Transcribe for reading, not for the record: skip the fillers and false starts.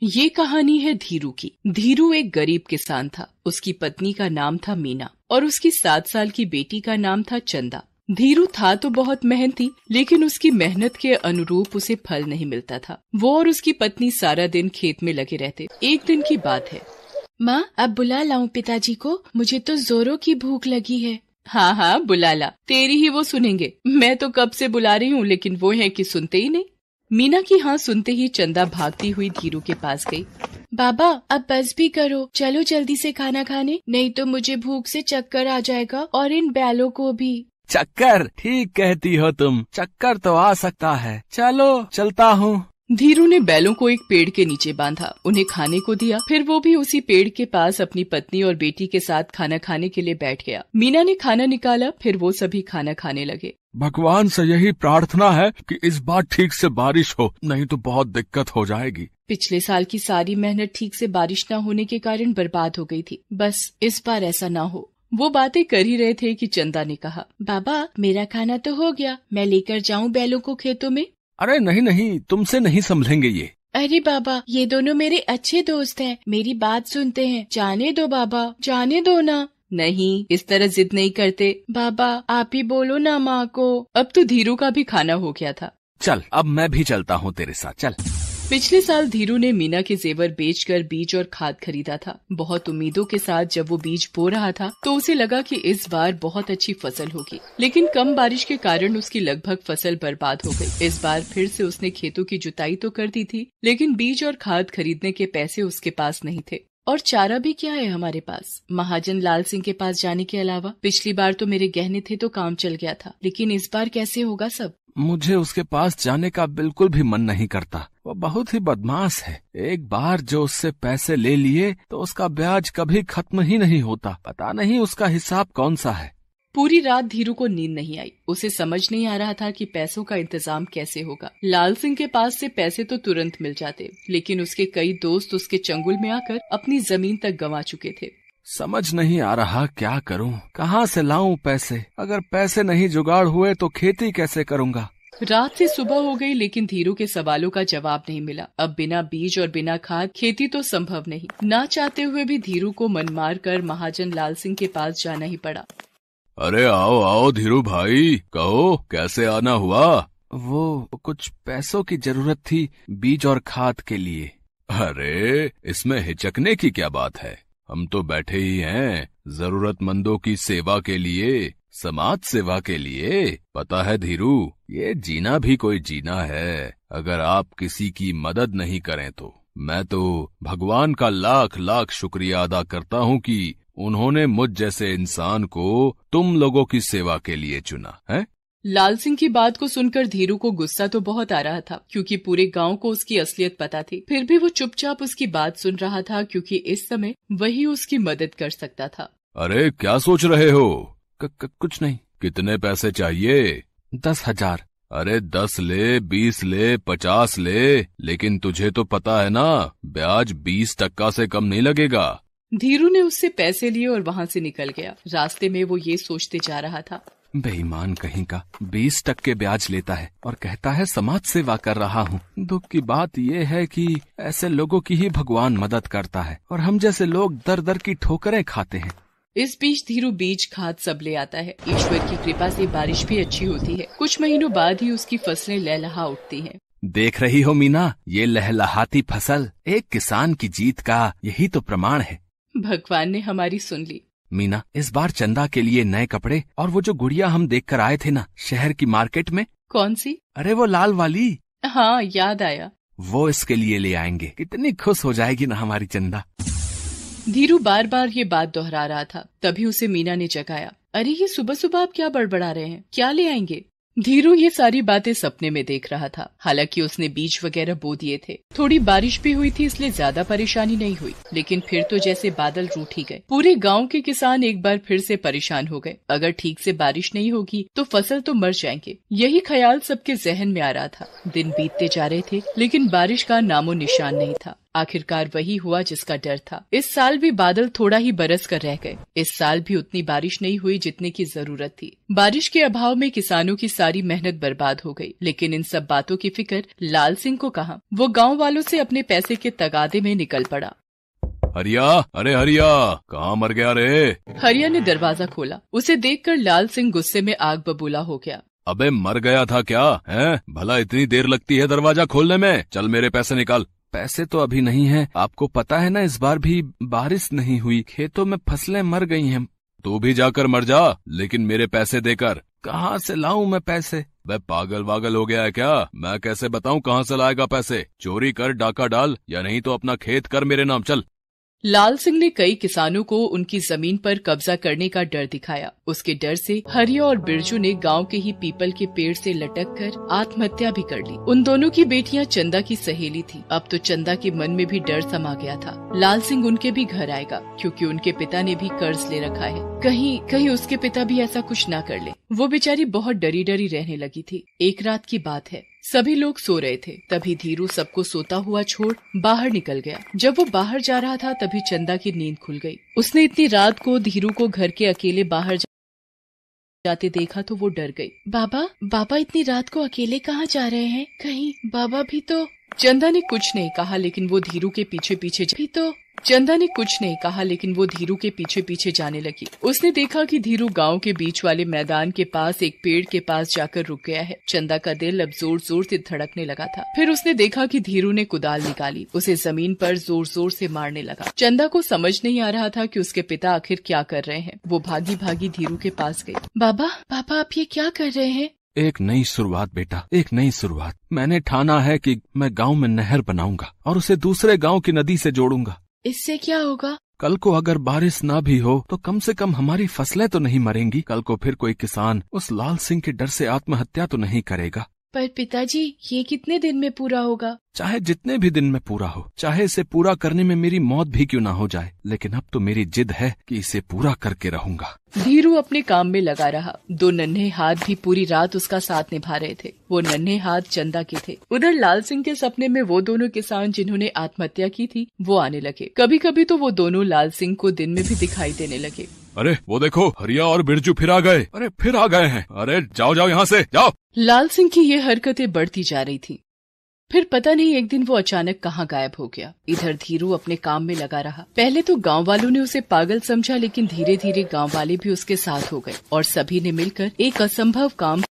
ये कहानी है धीरू की। धीरू एक गरीब किसान था। उसकी पत्नी का नाम था मीना और उसकी 7 साल की बेटी का नाम था चंदा। धीरू था तो बहुत मेहनती, लेकिन उसकी मेहनत के अनुरूप उसे फल नहीं मिलता था। वो और उसकी पत्नी सारा दिन खेत में लगे रहते। एक दिन की बात है। माँ, अब बुला लाऊं पिताजी को? मुझे तो जोरों की भूख लगी है। हाँ हाँ बुला ला, तेरी ही वो सुनेंगे। मैं तो कब से बुला रही हूँ, लेकिन वो है कि सुनते ही नहीं। मीना की हाँ सुनते ही चंदा भागती हुई धीरू के पास गई। बाबा, अब बस भी करो, चलो जल्दी से खाना खाने, नहीं तो मुझे भूख से चक्कर आ जाएगा और इन बैलों को भी। चक्कर? ठीक कहती हो तुम, चक्कर तो आ सकता है। चलो चलता हूँ। धीरू ने बैलों को एक पेड़ के नीचे बांधा, उन्हें खाने को दिया। फिर वो भी उसी पेड़ के पास अपनी पत्नी और बेटी के साथ खाना खाने के लिए बैठ गया। मीना ने खाना निकाला, फिर वो सभी खाना खाने लगे। भगवान से यही प्रार्थना है कि इस बार ठीक से बारिश हो, नहीं तो बहुत दिक्कत हो जाएगी। पिछले साल की सारी मेहनत ठीक से बारिश न होने के कारण बर्बाद हो गई थी। बस इस बार ऐसा ना हो। वो बातें कर ही रहे थे कि चंदा ने कहा, बाबा मेरा खाना तो हो गया, मैं लेकर जाऊं बैलों को खेतों में? अरे नहीं नहीं, तुमसे नहीं संभलेंगे ये। अरे बाबा, ये दोनों मेरे अच्छे दोस्त हैं, मेरी बात सुनते हैं, जाने दो बाबा, जाने दो ना। नहीं, इस तरह जिद नहीं करते। बाबा आप ही बोलो ना माँ को। अब तो धीरू का भी खाना हो गया था। चल अब मैं भी चलता हूँ तेरे साथ, चल। पिछले साल धीरू ने मीना के जेवर बेचकर बीज और खाद खरीदा था। बहुत उम्मीदों के साथ जब वो बीज बो रहा था तो उसे लगा कि इस बार बहुत अच्छी फसल होगी, लेकिन कम बारिश के कारण उसकी लगभग फसल बर्बाद हो गई। इस बार फिर से उसने खेतों की जुताई तो कर दी थी, लेकिन बीज और खाद खरीदने के पैसे उसके पास नहीं थे। और चारा भी क्या है हमारे पास, महाजन लाल सिंह के पास जाने के अलावा। पिछली बार तो मेरे गहने थे तो काम चल गया था, लेकिन इस बार कैसे होगा सब? मुझे उसके पास जाने का बिल्कुल भी मन नहीं करता। वो बहुत ही बदमाश है। एक बार जो उससे पैसे ले लिए तो उसका ब्याज कभी खत्म ही नहीं होता। पता नहीं उसका हिसाब कौन सा है। पूरी रात धीरू को नींद नहीं आई। उसे समझ नहीं आ रहा था कि पैसों का इंतजाम कैसे होगा। लाल सिंह के पास से पैसे तो तुरंत मिल जाते, लेकिन उसके कई दोस्त उसके चंगुल में आकर अपनी जमीन तक गंवा चुके थे। समझ नहीं आ रहा क्या करूं, कहां से लाऊं पैसे। अगर पैसे नहीं जुगाड़ हुए तो खेती कैसे करूंगा। रात से सुबह हो गई, लेकिन धीरू के सवालों का जवाब नहीं मिला। अब बिना बीज और बिना खाद खेती तो संभव नहीं। ना चाहते हुए भी धीरू को मन मार कर महाजन लाल सिंह के पास जाना ही पड़ा। अरे आओ आओ धीरू भाई, कहो कैसे आना हुआ? वो कुछ पैसों की जरूरत थी, बीज और खाद के लिए। अरे इसमें हिचकने की क्या बात है, हम तो बैठे ही हैं जरूरतमंदों की सेवा के लिए, समाज सेवा के लिए। पता है धीरू, ये जीना भी कोई जीना है। अगर आप किसी की मदद नहीं करें तो मैं तो भगवान का लाख लाख शुक्रिया अदा करता हूँ कि उन्होंने मुझ जैसे इंसान को तुम लोगों की सेवा के लिए चुना है। लाल सिंह की बात को सुनकर धीरू को गुस्सा तो बहुत आ रहा था, क्योंकि पूरे गांव को उसकी असलियत पता थी। फिर भी वो चुपचाप उसकी बात सुन रहा था, क्योंकि इस समय वही उसकी मदद कर सकता था। अरे क्या सोच रहे हो? कुछ नहीं। कितने पैसे चाहिए? 10,000। अरे 10 ले, 20 ले, 50 ले, लेकिन तुझे तो पता है ना ब्याज 20% से कम नहीं लगेगा। धीरू ने उससे पैसे लिए और वहाँ से निकल गया। रास्ते में वो ये सोचते जा रहा था, बेईमान कहीं का, 20% ब्याज लेता है और कहता है समाज सेवा कर रहा हूँ। दुख की बात ये है कि ऐसे लोगों की ही भगवान मदद करता है और हम जैसे लोग दर दर की ठोकरें खाते हैं। इस बीच धीरू बीज खाद सब ले आता है। ईश्वर की कृपा से बारिश भी अच्छी होती है। कुछ महीनों बाद ही उसकी फसलें लहलहा उठती हैं। देख रही हो मीना, ये लहलहाती फसल एक किसान की जीत का यही तो प्रमाण है। भगवान ने हमारी सुन ली। मीना, इस बार चंदा के लिए नए कपड़े और वो जो गुड़िया हम देख कर आए थे ना शहर की मार्केट में। कौन सी? अरे वो लाल वाली। हाँ याद आया। वो इसके लिए ले आएंगे। कितनी खुश हो जाएगी ना हमारी चंदा। धीरू बार बार ये बात दोहरा रहा था। तभी उसे मीना ने जगाया। अरे ये सुबह सुबह आप क्या बड़बड़ा रहे हैं, क्या ले आएंगे? धीरू ये सारी बातें सपने में देख रहा था। हालांकि उसने बीज वगैरह बो दिए थे। थोड़ी बारिश भी हुई थी, इसलिए ज्यादा परेशानी नहीं हुई, लेकिन फिर तो जैसे बादल रूठ ही गए। पूरे गांव के किसान एक बार फिर से परेशान हो गए। अगर ठीक से बारिश नहीं होगी तो फसल तो मर जाएंगे। यही ख्याल सबके जहन में आ रहा था। दिन बीतते जा रहे थे, लेकिन बारिश का नामो निशान नहीं था। आखिरकार वही हुआ जिसका डर था। इस साल भी बादल थोड़ा ही बरस कर रह गए। इस साल भी उतनी बारिश नहीं हुई जितने की जरूरत थी। बारिश के अभाव में किसानों की सारी मेहनत बर्बाद हो गई। लेकिन इन सब बातों की फिक्र लाल सिंह को कहाँ। वो गाँव वालों से अपने पैसे के तगादे में निकल पड़ा। हरिया, अरे हरिया, कहाँ मर गया रे? हरिया ने दरवाजा खोला। उसे देखकर लाल सिंह गुस्से में आग बबूला हो गया। अबे मर गया था क्या? हैं? भला इतनी देर लगती है दरवाजा खोलने में? चल मेरे पैसे निकाल। पैसे तो अभी नहीं है, आपको पता है ना इस बार भी बारिश नहीं हुई, खेतों में फसलें मर गई हैं। तू भी जाकर मर जा, लेकिन मेरे पैसे देकर। कहाँ से लाऊं मैं पैसे? वे पागल वागल हो गया है क्या? मैं कैसे बताऊं कहाँ से लाएगा पैसे? चोरी कर, डाका डाल, या नहीं तो अपना खेत कर मेरे नाम। चल। लाल सिंह ने कई किसानों को उनकी जमीन पर कब्जा करने का डर दिखाया। उसके डर से हरिया और बिरजू ने गांव के ही पीपल के पेड़ से लटक कर आत्महत्या भी कर ली। उन दोनों की बेटियां चंदा की सहेली थी। अब तो चंदा के मन में भी डर समा गया था। लाल सिंह उनके भी घर आएगा, क्योंकि उनके पिता ने भी कर्ज ले रखा है। कहीं उसके पिता भी ऐसा कुछ न कर ले। वो बेचारी बहुत डरी डरी रहने लगी थी। एक रात की बात है, सभी लोग सो रहे थे। तभी धीरू सबको सोता हुआ छोड़ बाहर निकल गया। जब वो बाहर जा रहा था तभी चंदा की नींद खुल गई। उसने इतनी रात को धीरू को घर के अकेले बाहर जाते देखा तो वो डर गई। बाबा इतनी रात को अकेले कहाँ जा रहे हैं? कहीं बाबा भी तो। चंदा ने कुछ नहीं कहा, लेकिन वो धीरू के पीछे पीछे जाने लगी। उसने देखा कि धीरू गांव के बीच वाले मैदान के पास एक पेड़ के पास जाकर रुक गया है। चंदा का दिल अब जोर जोर से धड़कने लगा था। फिर उसने देखा कि धीरू ने कुदाल निकाली, उसे जमीन पर जोर जोर से मारने लगा। चंदा को समझ नहीं आ रहा था कि उसके पिता आखिर क्या कर रहे हैं। वो भागी भागी धीरू के पास गई। बाबा आप ये क्या कर रहे हैं? एक नई शुरुआत बेटा, एक नई शुरुआत। मैंने ठाना है कि मैं गांव में नहर बनाऊंगा और उसे दूसरे गांव की नदी से जोड़ूंगा। इससे क्या होगा? कल को अगर बारिश ना भी हो तो कम से कम हमारी फसलें तो नहीं मरेंगी। कल को फिर कोई किसान उस लाल सिंह के डर से आत्महत्या तो नहीं करेगा। पर पिताजी, ये कितने दिन में पूरा होगा? चाहे जितने भी दिन में पूरा हो, चाहे इसे पूरा करने में मेरी मौत भी क्यों ना हो जाए, लेकिन अब तो मेरी जिद है कि इसे पूरा करके रहूंगा। धीरू अपने काम में लगा रहा। दो नन्हे हाथ भी पूरी रात उसका साथ निभा रहे थे। वो नन्हे हाथ चंदा के थे। उधर लाल सिंह के सपने में वो दोनों किसान जिन्होंने आत्महत्या की थी वो आने लगे। कभी कभी तो वो दोनों लाल सिंह को दिन में भी दिखाई देने लगे। अरे वो देखो, हरिया और बिरजू फिर आ गए। अरे फिर आ गए हैं। अरे जाओ यहाँ से जाओ। लाल सिंह की ये हरकतें बढ़ती जा रही थी। फिर पता नहीं एक दिन वो अचानक कहाँ गायब हो गया। इधर धीरू अपने काम में लगा रहा। पहले तो गांव वालों ने उसे पागल समझा, लेकिन धीरे धीरे गांव वाले भी उसके साथ हो गए और सभी ने मिलकर एक असंभव काम